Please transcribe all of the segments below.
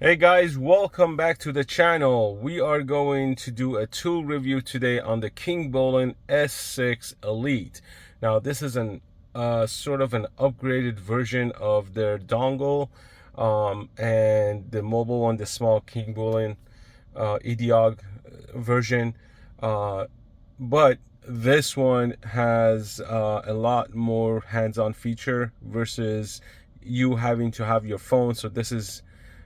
Hey guys, welcome back to the channel. We are going to do a tool review today on the Kingbolen S6 Elite. Now this is an sort of an upgraded version of their dongle, and the mobile one, the small Kingbolen EDIOG version, but this one has a lot more hands-on feature versus you having to have your phone. So this is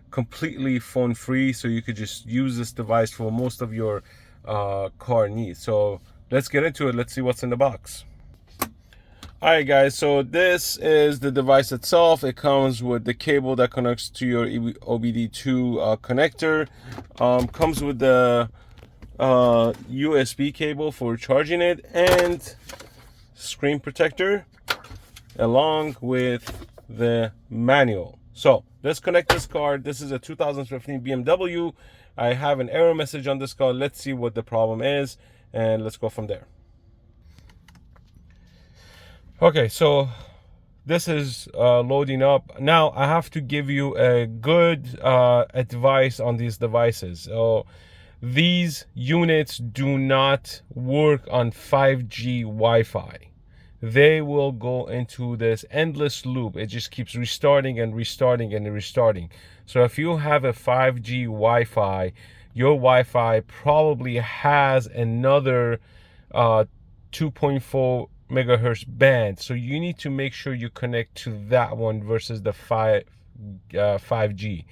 completely phone free, so you could just use this device for most of your car needs. So let's get into it. Let's see what's in the box. All right guys, so this is the device itself. It comes with the cable that connects to your OBD2 connector. Comes with the USB cable for charging it and screen protector along with the manual. So let's connect this car. This is a 2015 BMW. I have an error message on this car. Let's see what the problem is and let's go from there. Okay, so this is loading up. Now I have to give you a good advice on these devices. So these units do not work on 5G Wi-Fi. They will go into this endless loop. It just keeps restarting and restarting and restarting. So if you have a 5G Wi-Fi, your Wi-Fi probably has another 2.4 megahertz band. So you need to make sure you connect to that one versus the 5G.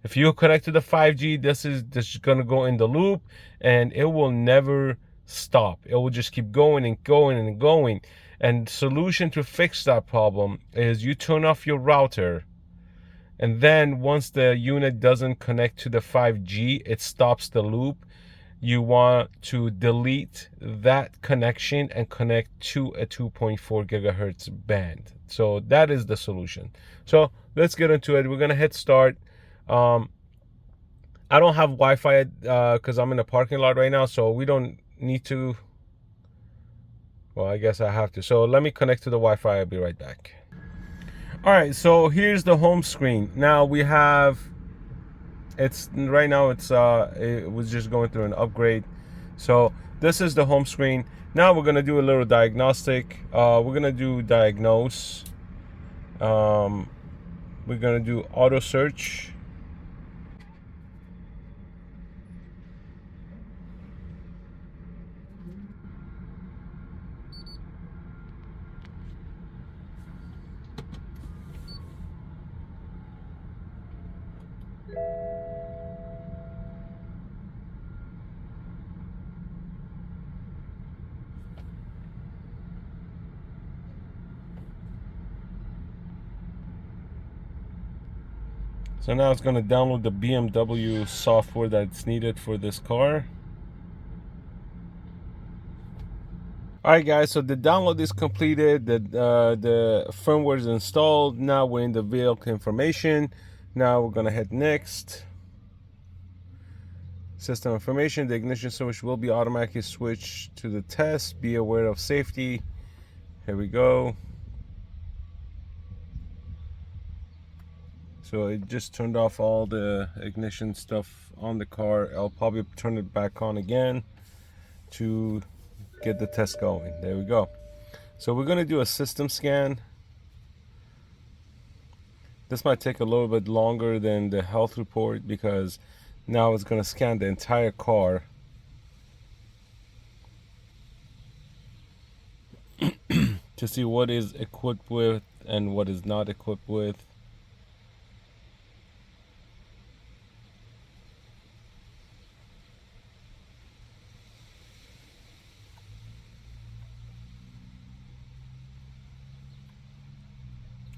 If you connect to the 5G, this is going to go in the loop and it will never stop. It will just keep going and going and going. And the solution to fix that problem is you turn off your router, and then once the unit doesn't connect to the 5G, it stops the loop. You want to delete that connection and connect to a 2.4 gigahertz band. So that is the solution. So let's get into it. We're gonna hit start. I don't have Wi-Fi because I'm in a parking lot right now, so we don't need to. Well, I guess I have to. So let me connect to the Wi-Fi. I'll be right back. All right, so here's the home screen. Now we have, right now it was just going through an upgrade. So this is the home screen. Now we're gonna do a little diagnostic. We're gonna do diagnose. We're gonna do auto search. So now it's going to download the BMW software that's needed for this car. Alright guys, so the download is completed, the firmware is installed. Now we're in the vehicle information. Now we're going to hit next. System information, the ignition switch will be automatically switched to the test. Be aware of safety. Here we go. So it just turned off all the ignition stuff on the car. I'll probably turn it back on again to get the test going. There we go. So we're going to do a system scan. This might take a little bit longer than the health report because now it's going to scan the entire car. To see what is equipped with and what is not equipped with.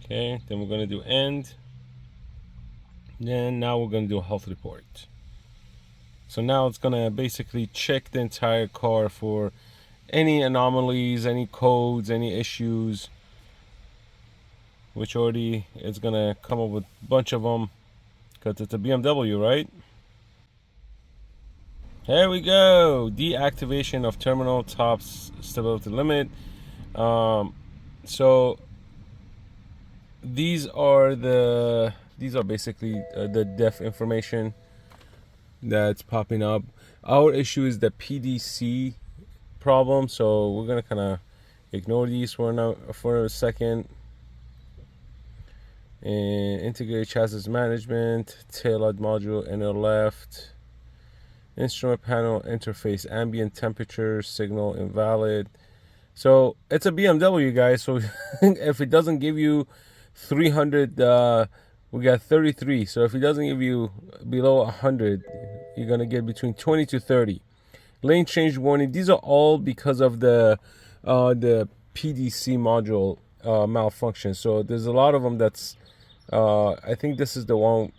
Okay, then we're going to do end. Then now we're going to do a health report. So now it's going to basically check the entire car for any anomalies, any codes, any issues, which already it's going to come up with a bunch of them because it's a BMW, right? Here we go. Deactivation of terminal top stability limit. So these are the These are basically the def information that's popping up. Our issue is the PDC problem, so we're gonna kind of ignore these for a second. And integrate chassis management, tail light module, inner left, instrument panel interface, ambient temperature signal invalid. So it's a BMW, guys. So if it doesn't give you 300, we got 33. So if it doesn't give you below 100, you're gonna get between 20 to 30. Lane change warning. These are all because of the PDC module malfunction. So there's a lot of them that's. I think this is the one.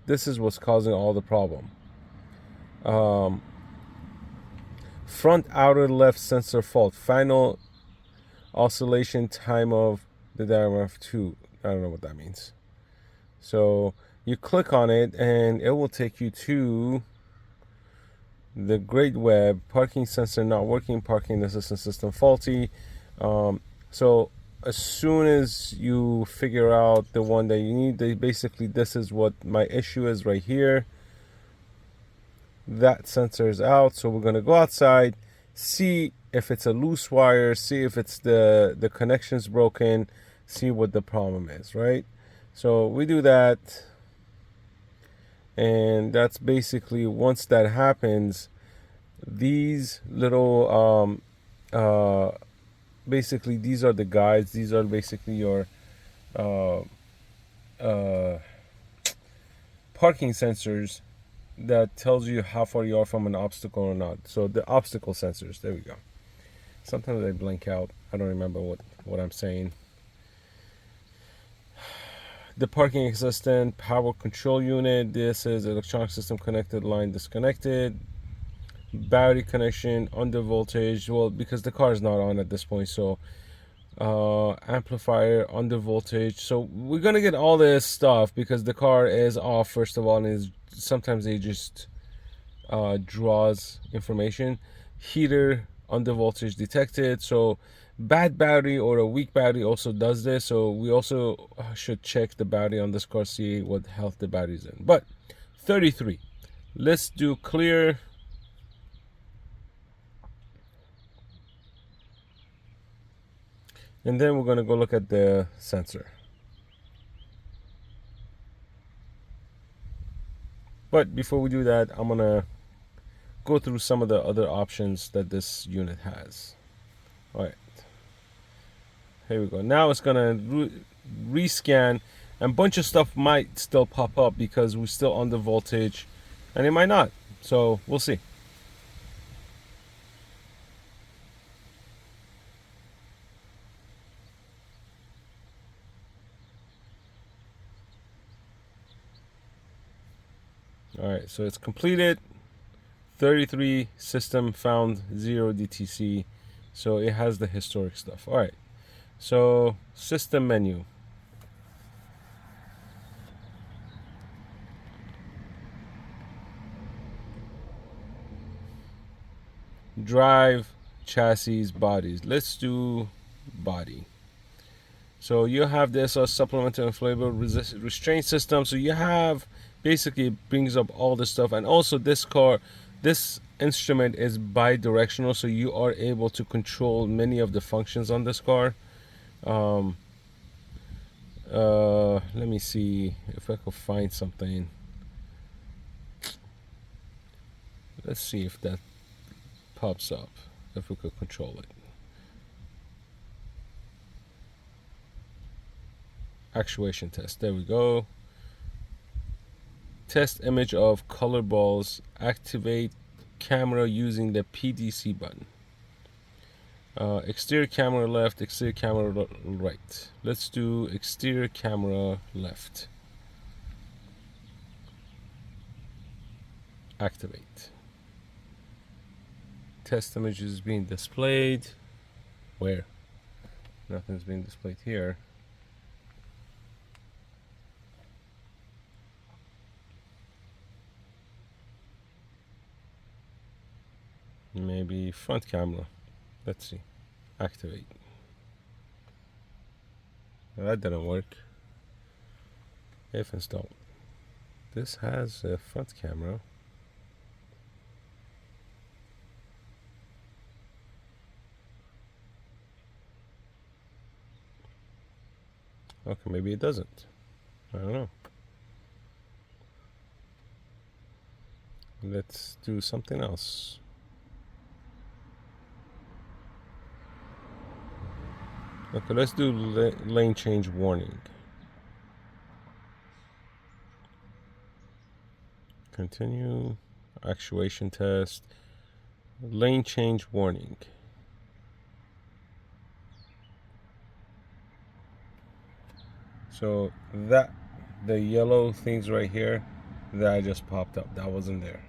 This is what's causing all the problem. Front outer left sensor fault. Final oscillation time of the diagram of 2. I don't know what that means. So you click on it and it will take you to the great web. Parking sensor not working. Parking assistance system faulty. So as soon as you figure out the one that you need, basically this is what my issue is right here. That sensor is out, so we're going to go outside, see if it's a loose wire, see if it's the connection's broken, see what the problem is, right? So we do that, and that's basically, once that happens, these little basically these are the guides. These are basically your parking sensors that tells you how far you are from an obstacle or not. So the obstacle sensors, there we go. Sometimes they blank out. I don't remember what I'm saying. The parking assistant, power control unit. This is electronic system connected, line disconnected. Battery connection, under voltage. Well, because the car is not on at this point, so amplifier, under voltage. So we're gonna get all this stuff because the car is off, first of all, and sometimes they just draws information. Heater, under voltage detected. So bad battery or a weak battery also does this. So we also should check the battery on this car, see what health the battery's in. But 33. Let's do clear. And then we're going to go look at the sensor. But before we do that, I'm going to go through some of the other options that this unit has. All right. Here we go. Now it's going to rescan, and a bunch of stuff might still pop up because we're still under voltage, and it might not. So we'll see. All right, so it's completed. 33 system found 0 DTC. So it has the historic stuff. All right, so system menu. Drive, chassis, bodies. Let's do body. So you have this supplemental inflatable restraint system. So you have, basically it brings up all this stuff. And also this car, this instrument is bidirectional, so you are able to control many of the functions on this car. Let me see if I could find something. Let's see if that pops up, if we could control it. Actuation test, there we go. Test image of color balls. Activate camera using the PDC button. Exterior camera left, exterior camera right. Let's do exterior camera left. Activate. Test image is being displayed. Where? Nothing's being displayed here. Maybe front camera. Let's see. Activate. That didn't work. If installed. This has a front camera. Okay, maybe it doesn't. I don't know. Let's do something else. Okay, let's do lane change warning. Continue. Actuation test. Lane change warning. So that, the yellow things right here, that just popped up. That wasn't there.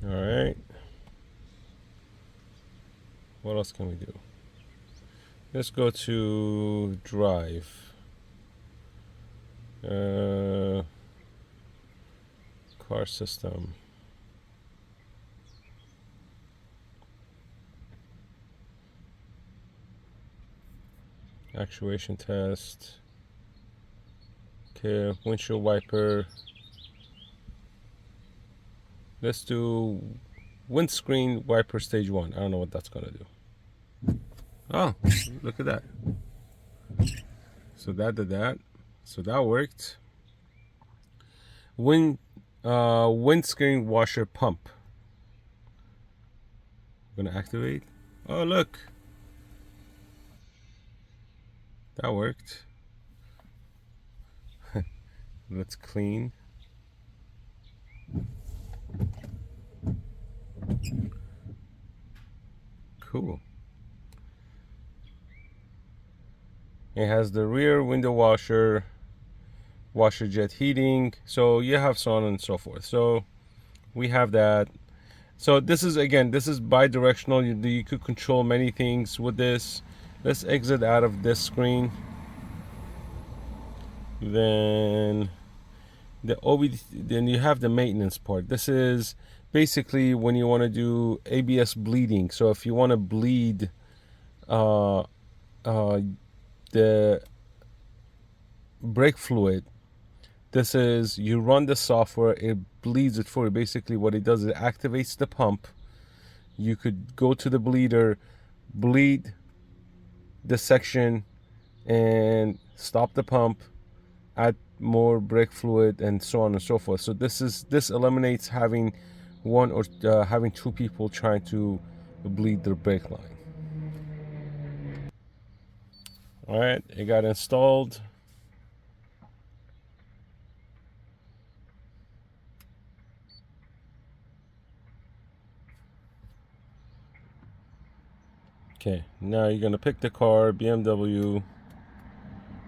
All right. What else can we do? Let's go to drive. Car system. Actuation test. Okay, windshield wiper. Let's do windscreen wiper stage 1. I don't know what that's gonna do. Oh, look at that. So that did that. So that worked. Windscreen washer pump. I'm gonna activate. Oh, look. That worked. Let's clean. Cool. It has the rear window washer, washer jet heating. So you have so on and so forth. So we have that. So this is, again, this is bidirectional. You could control many things with this. Let's exit out of this screen. Then the OBD, then you have the maintenance part. This is basically when you want to do ABS bleeding. So if you want to bleed the brake fluid, this is, you run the software, it bleeds it for you. Basically what it does is it activates the pump. You could go to the bleeder, bleed the section and stop the pump, add more brake fluid, and so on and so forth. So this eliminates having one or having two people trying to bleed their brake line. All right, it got installed. Okay, now you're gonna pick the car, BMW,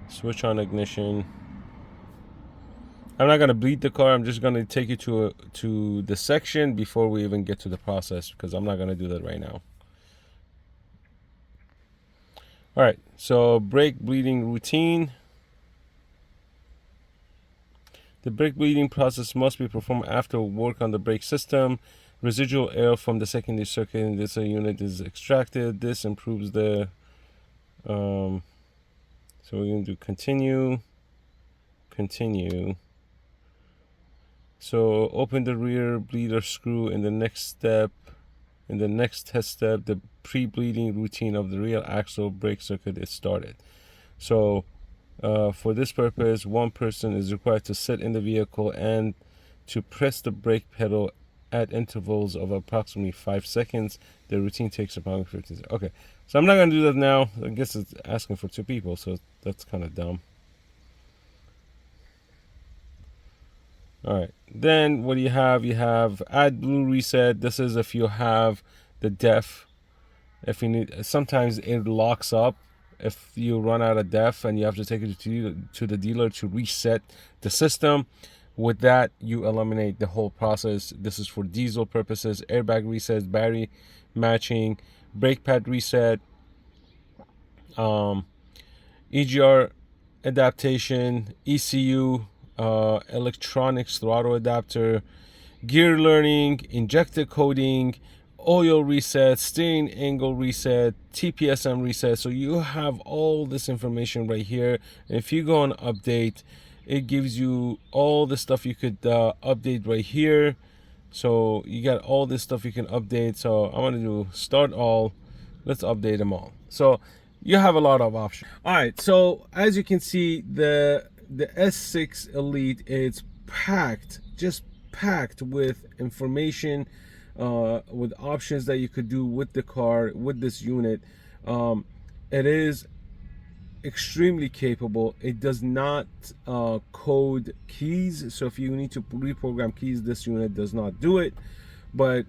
switch on ignition. I'm not gonna bleed the car. I'm just gonna take you to the section before we even get to the process, because I'm not gonna do that right now. All right, so brake bleeding routine. The brake bleeding process must be performed after work on the brake system. Residual air from the secondary circuit in this unit is extracted. This improves the so we're going to do continue. So open the rear bleeder screw in the next step. In the next test step, the pre-bleeding routine of the rear axle brake circuit is started. So for this purpose, one person is required to sit in the vehicle and to press the brake pedal at intervals of approximately 5 seconds. The routine takes approximately 15 seconds. Okay, so I'm not going to do that now. I guess it's asking for 2 people, so that's kind of dumb. All right, then what do you have? You have add blue reset. This is if you have the def. If you need, sometimes it locks up if you run out of def and you have to take it to the dealer to reset the system. With that, you eliminate the whole process. This is for diesel purposes. Airbag reset, battery matching, brake pad reset, EGR adaptation, ECU, electronics throttle adapter, gear learning, injector coding, oil reset, steering angle reset, TPSM reset. So you have all this information right here. And if you go on update, it gives you all the stuff you could update right here. So you got all this stuff you can update. So I'm gonna do start all. Let's update them all. So you have a lot of options. All right, so as you can see, the S6 Elite, it's packed, just packed with information, with options that you could do with the car, with this unit. It is extremely capable. It does not code keys, so if you need to reprogram keys, this unit does not do it. But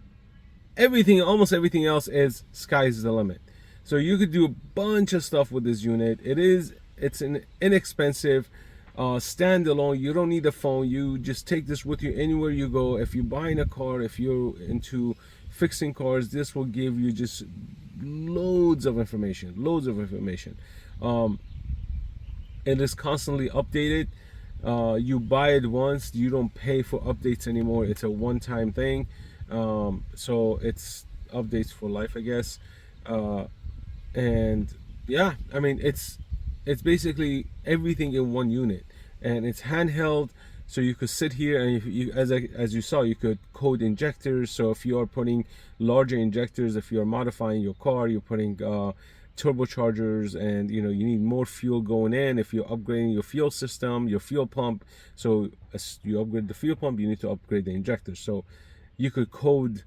everything, almost everything else, is sky's the limit. So you could do a bunch of stuff with this unit. It's an inexpensive standalone. You don't need a phone. You just take this with you anywhere you go. If you're buying a car, if you're into fixing cars, this will give you just loads of information. It is constantly updated. You buy it once, you don't pay for updates anymore. It's a one-time thing. So it's updates for life, I guess. And yeah, I mean, it's basically everything in one unit, and it's handheld. So you could sit here and as you saw, you could code injectors. So if you are putting larger injectors, if you are modifying your car, you're putting turbochargers, and you need more fuel going in. If you're upgrading your fuel system, your fuel pump, so as you upgrade the fuel pump, you need to upgrade the injectors. So you could code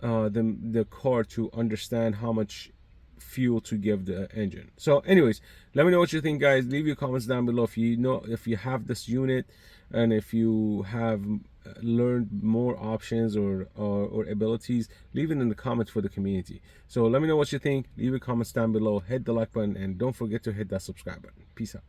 the car to understand how much fuel to give the engine. So anyways, let me know what you think, guys. Leave your comments down below if you have this unit, and if you have learned more options or abilities. Leave it in the comments for the community. So let me know what you think. Leave your comments down below, hit the like button, and don't forget to hit that subscribe button. Peace out.